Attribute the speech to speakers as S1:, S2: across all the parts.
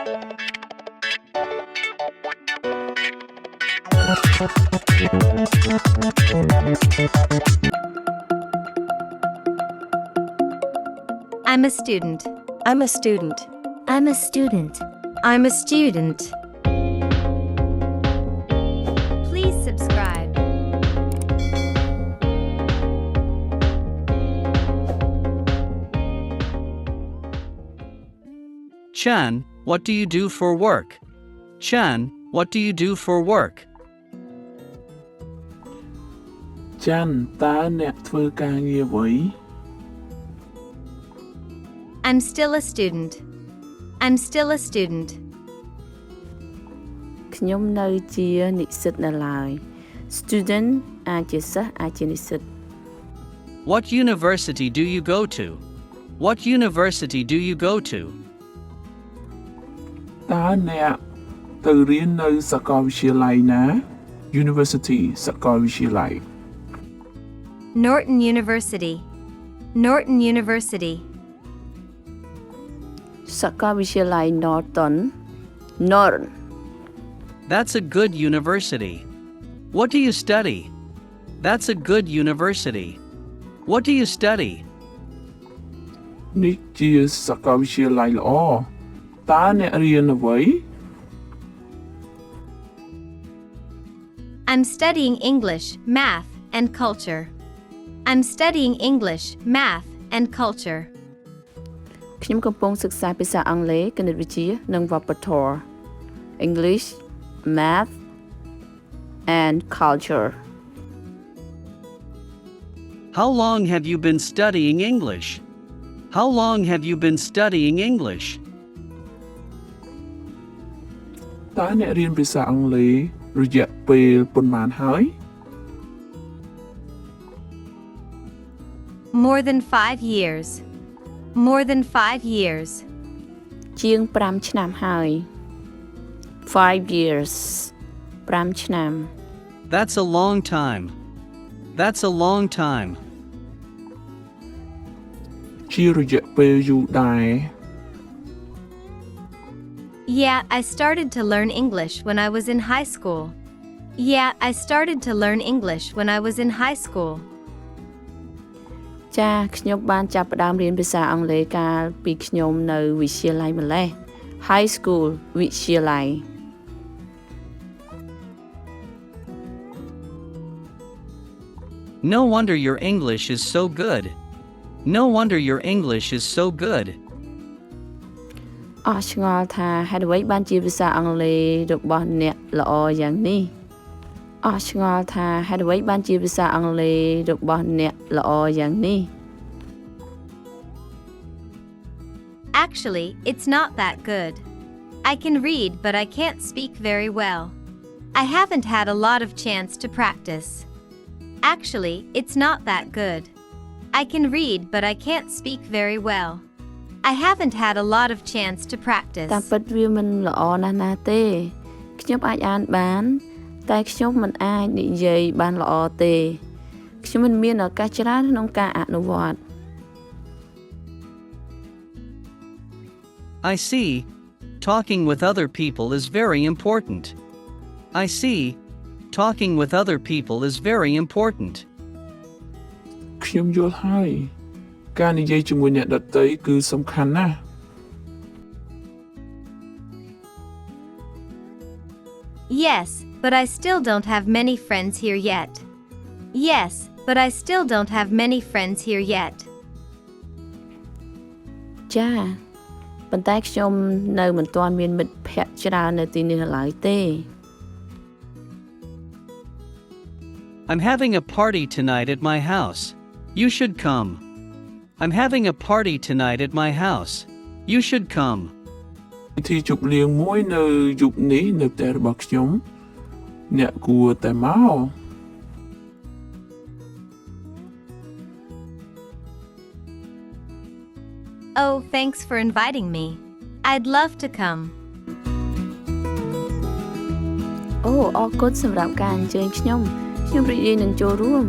S1: I'm a student.
S2: I'm a student.
S3: I'm a student.
S1: I'm a student. Please subscribe.
S4: Chan, what do you do for work? Chan, what do you do for work?
S5: ចាន់តើអ្នកធ្វើការងារអ្វី
S1: I'm still a student. I'm still a student.
S2: ខ្ញុំនៅជានិស្សិតនៅឡើយ Student អាចជាសិស្សអាចជានិស្សិត
S4: What university do you go to? What university do you go to?
S5: តើអ្នកទៅរៀននៅសាកលវិទ្យាល័យណា University សាកលវិទ្យាល័យ
S1: Norton University. Norton University.
S2: សាកលវិទ្យាល័យ Norton
S4: That's a good university. What do you study? That's a good university. What do you study?
S5: នេះជាសាកលវិទ្យាល័យល្អតើអ្នករៀនអ្វី
S1: I'm studying English, math, and culture. I'm studying English, math, and culture.
S2: ខ្ញុំកំពុងសិក្សាភាសាអង់គ្លេសគណិតវិទ្យានិងវប្បធម៌ English Math and Culture
S4: How long have you been studying English? How long have you been studying English?
S5: តើអ្នករៀនភាសាអង់គ្លេសរយៈពេលប៉ុន្មានហើយ
S1: More than 5 years. More than 5 years.
S2: ជាង5ឆ្នាំហើយ5 years 5ឆ្នាំ
S4: That's a long time. That's a long time.
S5: ជារយៈពេលយូរដែរ
S1: Yeah, I started to learn English when I was in high school. Yeah, I started to learn English when I was in high school.
S2: ចាខ្ញុំបានចាប់ផ្ដើមរៀនភាសាអង់គ្លេសកាលពីខ្ញុំនៅវិទ្យាល័យម្លេះ High School វិទ្យាល័យ
S4: No wonder your English is so good. No wonder your English is so good.
S2: អស់ឆ្ងល់ថាហេតុអ្វីបានជាភាសាអង់គ្លេសរបស់អ្នកល្អយ៉ាងនេះអស់ឆ្ងល់ថាហេតុអ្វីបានជាភាសាអង់គ្លេសរបស់អ្នកល្អយ៉ាងនេះ
S1: Actually, it's not that good. I can read, but I can't speak very well. I haven't had a lot of chance to practice. Actually, it's not that good. I can read, but I can't speak very well. I haven't had a lot of chance to practice.
S2: តាមពិតវាមិនល្អណាស់ណាទេខ្ញុំអាចអានបានតែខ្ញុំមិនអាចនិយាយបានល្អទេខ្ញុំមិនមានឱកាសច្រើនក្នុងការអនុវត្ត
S4: I see. Talking with other people is very important. I see. Talking with other people is very important.
S5: ខ្ញុំយល់ហើយការនិយាយជាមួយអ្នកដទៃគឺសំខាន់ណាស់
S1: Yes, but I still don't have many friends here yet. Yes, but I still don't have many friends here yet.
S2: ចាប៉ុន្តែខ្ញុំនៅមិនទាន់មានមិត្តភ័ក្តិច្រើននៅទីនេះឡើយទេ
S4: I'm having a party tonight at my house. You should come. I'm having a party tonight at my house. You should come.
S5: ពិធីជប់លៀងមួយនៅយប់នេះនៅផ្ទះរបស់ខ្ញុំអ្នកគួរតែមក
S1: Oh, thanks for inviting me. I'd love to come.
S2: អូអរគុណសម្រាប់ការអញ្ជើញខ្ញុំរីករាយនឹងចូលរួម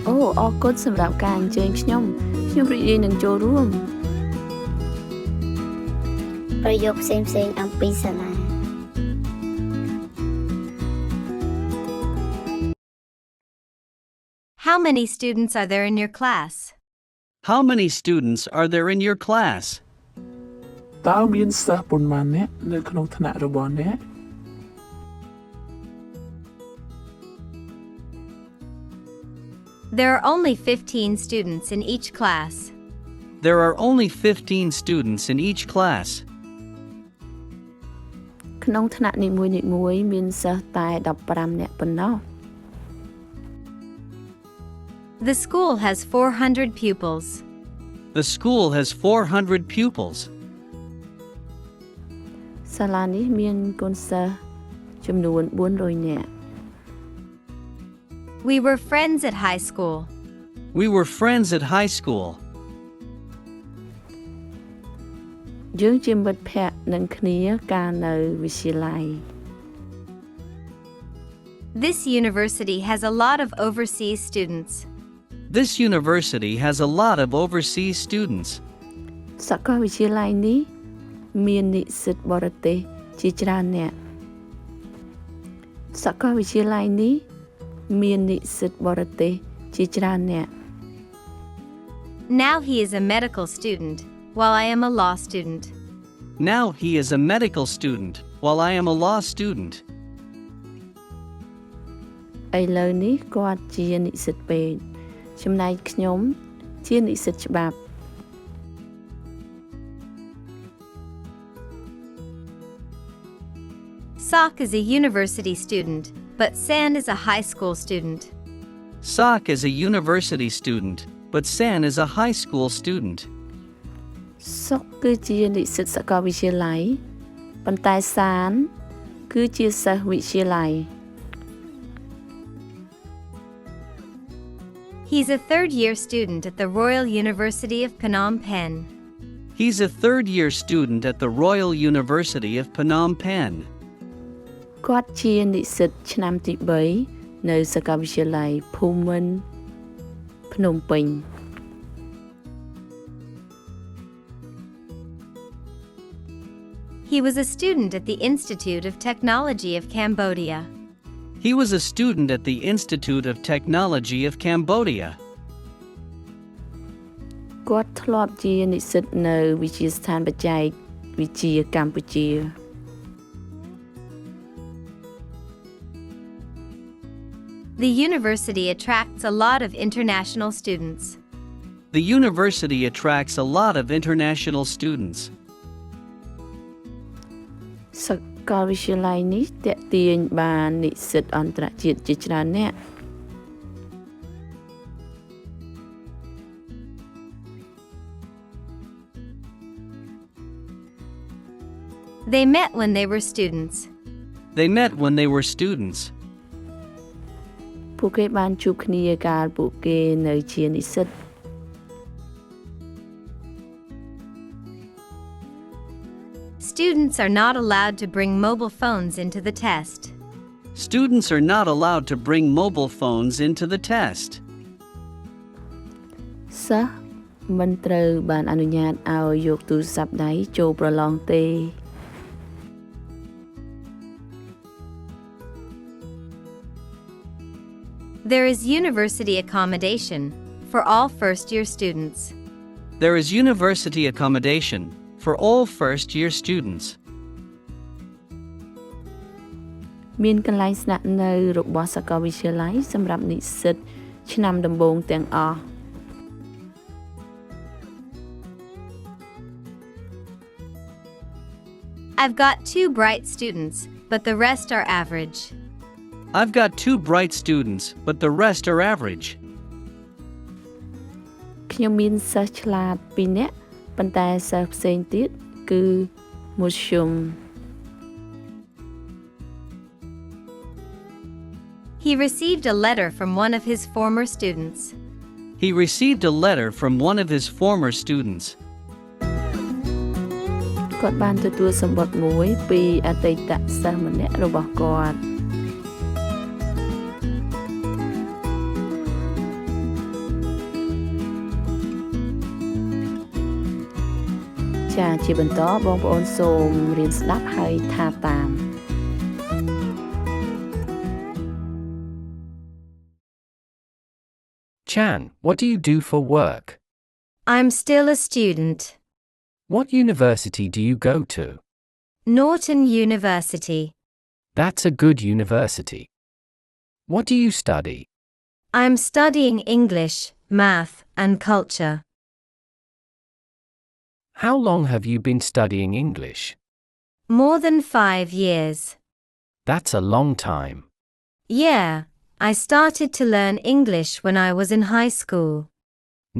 S2: អូអរគុណសម្រាប់ការអញ្ជើញខ្ញុំរីករាយនឹងចូលរួម
S3: ប្រយោគផ្សេងៗអំពីសាលា
S1: How many students are there in your class?
S4: How many students are there in your class?
S5: តើមានសិស្សប៉ុន្មាននាក់នៅក្នុងថ្នាក់របស់អ្នក
S1: There are only 15 students in each class.
S4: There are only 15 students in each class.
S2: ក្នុងថ្នាក់នីមួយៗមានសិស្សតែ15នាក់ប៉ុណ្ណោះ
S1: The school has 400 pupils.
S4: The school has 400 pupils.
S2: សាលានេះមានកូនសិស្សចំនួន400នាក់
S1: We were friends at high school.
S4: We were friends at high school.
S2: យើងជាមិត្តភក្តិនឹងគ្នាកាលនៅវិទ្យាល័យ
S1: This university has a lot of overseas students.
S4: This university has a lot of overseas students.
S2: សាកលវិទ្យាល័យនេះមាននិស្សិតបរទេសជាច្រើននាក់សាកលវិទ្យាល័យនេះមាននិស្សិតបរទេសជាច្រើននាក់
S1: Now he is a medical student, while I am a law student.
S4: Now he is a medical student, while I am a law student.
S2: ឥឡូវនេះគាត់ជានិស្សិតពេទ្យចំណែកខ្ញុំជានិស្សិតច្បាប់
S1: Sok is a university student, but San is a high school student.
S4: Sok is a university student, but San is a high school student.
S2: សុកគឺជានិស្សិតសាកលវិទ្យាល័យប៉ុន្តែសានគឺជាសិស្សវិទ្យាល័យ
S1: He's a third-year student at the Royal University of Phnom Penh.
S4: He's a third-year student at the Royal University of Phnom Penh.
S2: គាត់ជានិស្សិតឆ្នាំទី3នៅសាកលវិទ្យាល័យភូមិន្ទភ្នំពេញ
S1: He was a student at the Institute of Technology of Cambodia.
S4: He was a student at the Institute of Technology of Cambodia.
S2: គាត់ធ្លាប់ជានិស្សិតនៅវិទ្យាស្ថានបច្ចេកវិទ្យាកម្ពុជា
S1: The university attracts a lot of international students.
S4: The university attracts a lot of international students.
S2: សាកលវិទ្យាល័យនេះទាក់ទាញបាននិស្សិតអន្តរជាតិជាច្រើននាក់
S1: They met when they were students.
S4: They met when they were students.
S2: ពួកគេបានជួបគ្នាកាលពួកគេនៅជានិស្សិត
S1: Students are not allowed to bring mobile phones into the test.
S4: Students are not allowed to bring mobile phones into the test.
S2: សិស្សមិនត្រូវបានអនុញ្ញាតឲ្យយកទូរស័ព្ទដៃចូលប្រឡងទេ
S1: There is university accommodation for all first-year students.
S4: There is university accommodation for all first-year students.
S2: មានកន្លែងស្នាក់នៅរបស់សាកលវិទ្យាល័យសម្រាប់និស្សិតឆ្នាំដំបូងទាំងអស់
S1: I've got 2 bright students, but the rest are average.
S4: I've got 2 bright students, but the rest are average.
S2: ខ្ញុំមានសិស្សឆ្លាត2នាក់ប៉ុន្តែសិស្សផ្សេងទៀតគឺមធ្យម
S1: He received a letter from one of his former students.
S4: He received a letter from one of his former students.
S2: គាត់បានទទួលសម្បត្តិមួយពីអតីតសិស្សម្នាក់របស់គាត់ ច ចាជាបន្តបងប្អូនសូមរៀនស្ដាប់ហើយថាតាម
S6: Chan, what do you do for work?
S1: I'm still a student.
S6: What university do you go to?
S1: Norton University.
S6: That's a good university. What do you study?
S1: I'm studying English, math, and culture.
S6: How long have you been studying English?
S1: More than 5 years.
S6: That's a long time.
S1: Yeah, I started to learn English when I was in high school.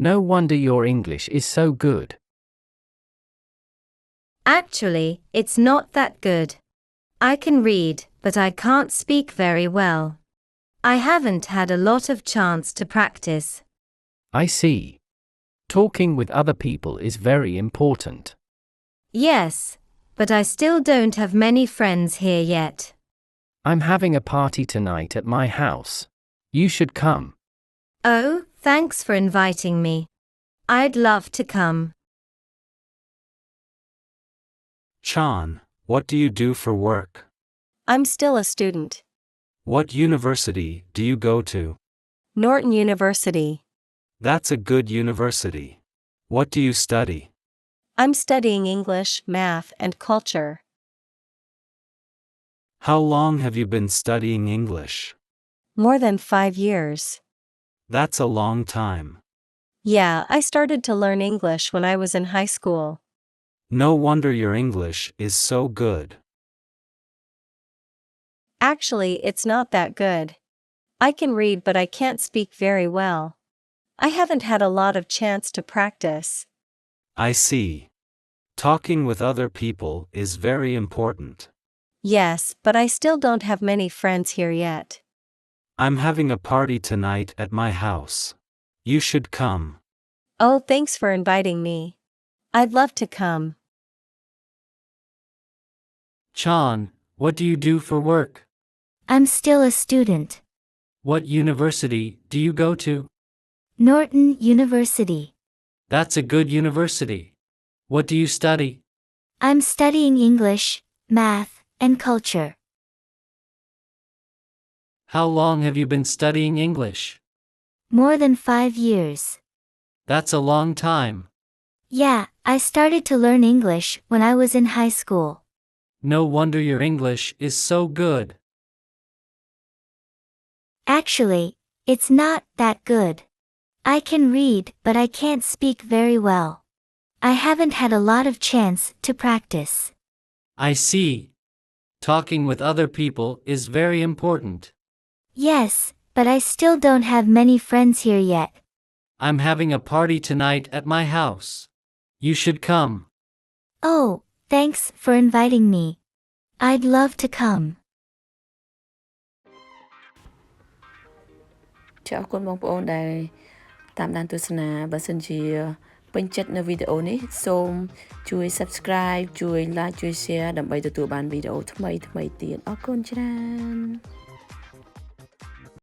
S6: No wonder your English is so good.
S1: Actually, it's not that good. I can read, but I can't speak very well. I haven't had a lot of chance to practice.
S6: I see. Talking with other people is very important.
S1: Yes, but I still don't have many friends here yet.
S6: I'm having a party tonight at my house. You should come.
S1: Oh, thanks for inviting me. I'd love to come.
S7: Chan, what do you do for work?
S8: I'm still a student.
S7: What university do you go to?
S8: Norton University.
S7: That's a good university. What do you study?
S8: I'm studying English, math, and culture.
S7: How long have you been studying English?
S8: More than 5 years.
S7: That's a long time.
S8: Yeah, I started to learn English when I was in high school.
S7: No wonder your English is so good.
S8: Actually, it's not that good. I can read, but I can't speak very well. I haven't had a lot of chance to practice.
S7: I see. Talking with other people is very important.
S8: Yes, but I still don't have many friends here yet.
S7: I'm having a party tonight at my house. You should come.
S8: Oh, thanks for inviting me. I'd love to come.
S9: Chan, what do you do for work?
S10: I'm still a student.
S9: What university do you go to?
S10: Norton University.
S9: That's a good university. What do you study?
S10: I'm studying English, math, and culture.
S9: How long have you been studying English?
S10: More than 5 years.
S9: That's a long time.
S10: Yeah, I started to learn English when I was in high school.
S9: No wonder your English is so good.
S10: Actually, it's not that good. I can read, but I can't speak very well. I haven't had a lot of chance to practice.
S9: I see. Talking with other people is very important.
S10: Yes, but I still don't have many friends here yet.
S9: I'm having a party tonight at my house. You should come.
S10: Oh, thanks for inviting me. I'd love to come.
S2: ចាអរគុណបងប្អូនដែលតាមដានទស្សនាបើសិនជាពេញចិត្តនៅវីដេអូនេះសូមជួយ Subscribe ជួយ Like ជួយ Share ដើម្បីទទួលបានវីដេអូថ្មីៗទៀតអរគុណច្រើន